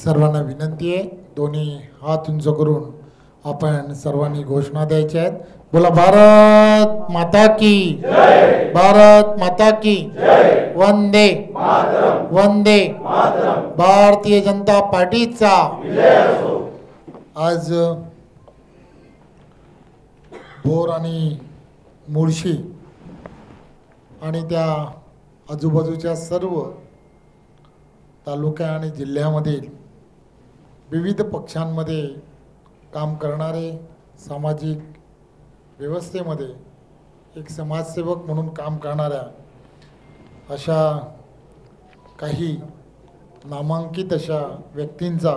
सर्वांना विनंती आहे, दोन्ही हात उंच करून आपण सर्वांनी घोषणा द्यायच्या आहेत. बोला भारत माता की जय, भारत माता की जय, वंदे मातरम, वंदे मातरम. भारतीय जनता पार्टीचा विजय असो. आज भोर आणि मुळशी आणि त्या आजूबाजूच्या सर्व तालुक्या आणि जिल्ह्यामध्ये विविध पक्षांमध्ये काम करणारे, सामाजिक व्यवस्थेमध्ये एक समाजसेवक म्हणून काम करणाऱ्या अशा काही नामांकित अशा व्यक्तींचा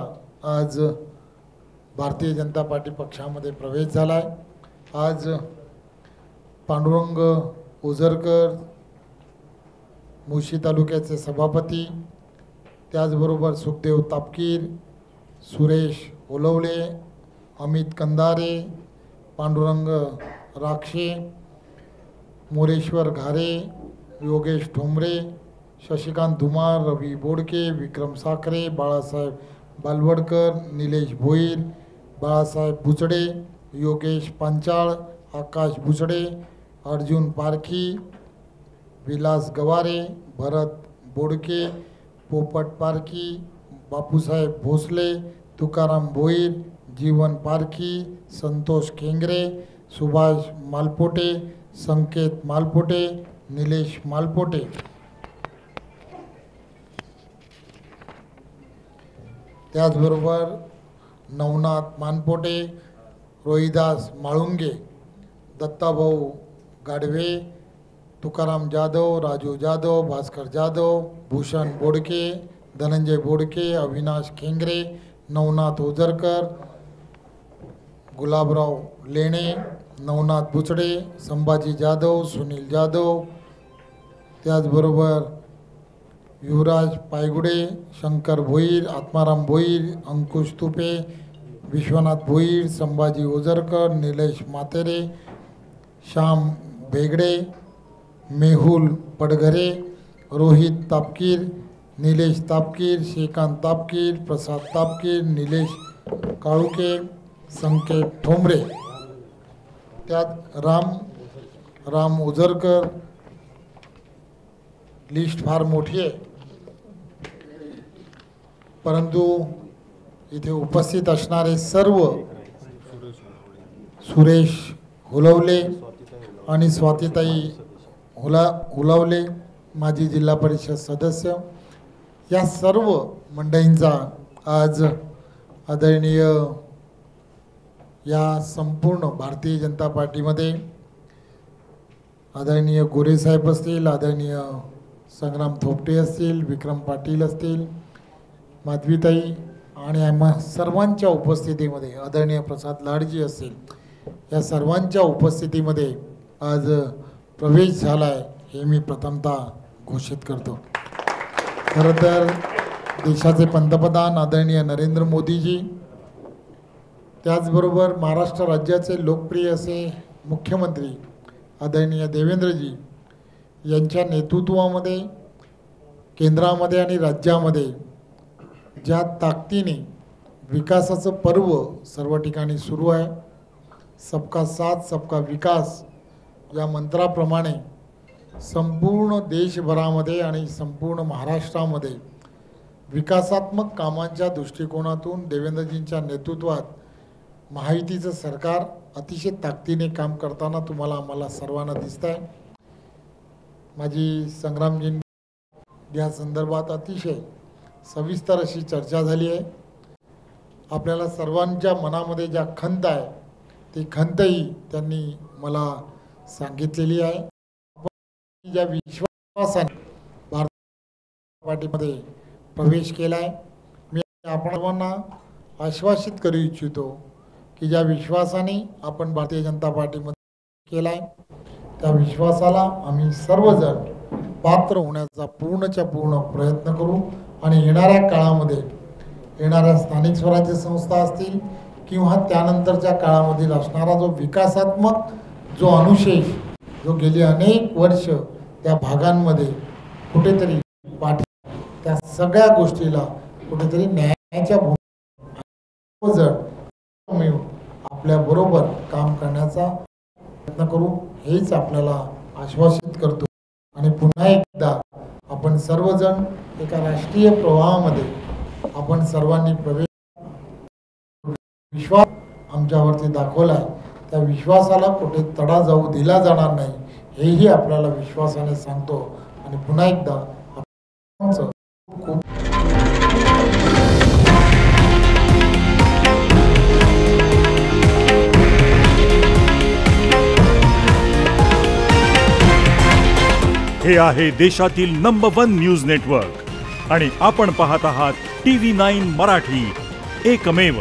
आज भारतीय जनता पार्टी पक्षामध्ये प्रवेश झाला आहे. आज पांडुरंग ओझरकर मुळशी तालुक्याचे सभापती, त्याचबरोबर सुखदेव तापकीर, सुरेश ओलवले, अमित कंदारे, पांडुरंग राक्षे, मोरेश्वर घारे, योगेश ठोंबरे, शशिकांत धुमार, रवी बोडके, विक्रम साखरे, बाळासाहेब बालवडकर, निलेश भोईर, बाळासाहेब बुचडे, योगेश पांचाळ, आकाश बुचडे, अर्जुन पारखी, विलास गवारे, भरत बोडके, पोपट पारखी, बापूसाहेब भोसले, तुकाराम भोईर, जीवन पारखी, संतोष खेंगरे, सुभाष मालपोटे, संकेत मालपोटे, निलेश मालपोटे. त्याचबरोबर नवनाथ मानपोटे, रोहिदास माळुंगे, दत्ताभाऊ गाडवे, तुकाराम जाधव, राजू जाधव, भास्कर जाधव, भूषण बोडके, धनंजय बोडके, अविनाश खेंगरे, नवनाथ ओझरकर, गुलाबराव लेणे, नवनाथ बुचडे, संभाजी जाधव, सुनील जाधव, त्याचबरोबर युवराज पायगुडे, शंकर भोईर, आत्माराम भोईर, अंकुश तुपे, विश्वनाथ भोईर, संभाजी ओझरकर, निलेश मातेरे, श्याम भेगडे, मेहुल पडघरे, रोहित तापकीर, निलेश तापकीर, श्रीकांत तापकीर, प्रसाद तापकीर, निलेश काळुके, संकेत ठोंबरे. त्यात राम ओझरकर. लिस्ट फार मोठी आहे, परंतु इथे उपस्थित असणारे सर्व सुरेश हुलवले आणि स्वातीताई हुलवले, माजी जिल्हा परिषद सदस्य, या सर्व मंडळींचा आज आदरणीय या संपूर्ण भारतीय जनता पार्टीमध्ये आदरणीय गोरे साहेब असतील, आदरणीय संग्राम थोपटे असतील, विक्रम पाटील असतील, माधवीताई आणि आम्हा सर्वांच्या उपस्थितीमध्ये आदरणीय प्रसाद लाडजी असतील, या सर्वांच्या उपस्थितीमध्ये आज प्रवेश झाला आहे हे मी प्रथमतः घोषित करतो. खरं तर देशाचे पंतप्रधान आदरणीय नरेंद्र मोदीजी, त्याचबरोबर महाराष्ट्र राज्याचे लोकप्रिय असे मुख्यमंत्री आदरणीय देवेंद्रजी यांच्या नेतृत्वामध्ये केंद्रामध्ये आणि राज्यामध्ये ज्या ताकदीने विकासाचं पर्व सर्व ठिकाणी सुरू आहे, सबका साथ सबका विकास या मंत्राप्रमाणे संपूर्ण देशभरामध्ये आणि संपूर्ण महाराष्ट्रामध्ये विकासात्मक कामांच्या दृष्टिकोनातून देवेंद्रजींच्या नेतृत्वात महायुतीचं सरकार अतिशय ताकदीने काम करताना तुम्हाला आम्हाला सर्वांना दिसत आहे. माझी संग्रामजी या संदर्भात अतिशय सविस्तर अशी चर्चा झाली आहे. आपल्याला सर्वांच्या मनामध्ये ज्या खंत आहे ती खंतही त्यांनी मला सांगितलेली आहे. ज्या विश्वासाने भारतीय पार्टीमध्ये प्रवेश केला आहे, मी आपण सर्वांना आश्वासित करू इच्छितो की ज्या विश्वासाने आपण भारतीय जनता पार्टीमध्ये केला आहे त्या विश्वासाला आम्ही सर्वजण पात्र होण्याचा पूर्णच्या पूर्ण प्रयत्न करू आणि येणाऱ्या काळामध्ये येणाऱ्या स्थानिक स्वराज्य संस्था असतील किंवा त्यानंतरच्या काळामधील असणारा जो विकासात्मक जो अनुशेष जो गेली अनेक वर्ष त्या भागांमध्ये कुठेतरी पाठी त्या सगळ्या गोष्टीला कुठेतरी न्याय सर्वजण मिळून आपल्या बरोबर काम करण्याचा प्रयत्न करू हेच आपल्याला आश्वासित करतो आणि पुन्हा एकदा आपण सर्वजण एका राष्ट्रीय प्रवाहामध्ये आपण सर्वांनी विश्वास आमच्यावरती दाखवलाय, त्या विश्वासाला कुठे तडा जाऊ दिला जाणार नाही हेही आपल्याला विश्वासाने सांगतो आणि पुन्हा एकदा खूप हे आहे देशातील नंबर 1 न्यूज नेटवर्क आणि आपण पाहत आहात TV9 मराठी, एकमेव.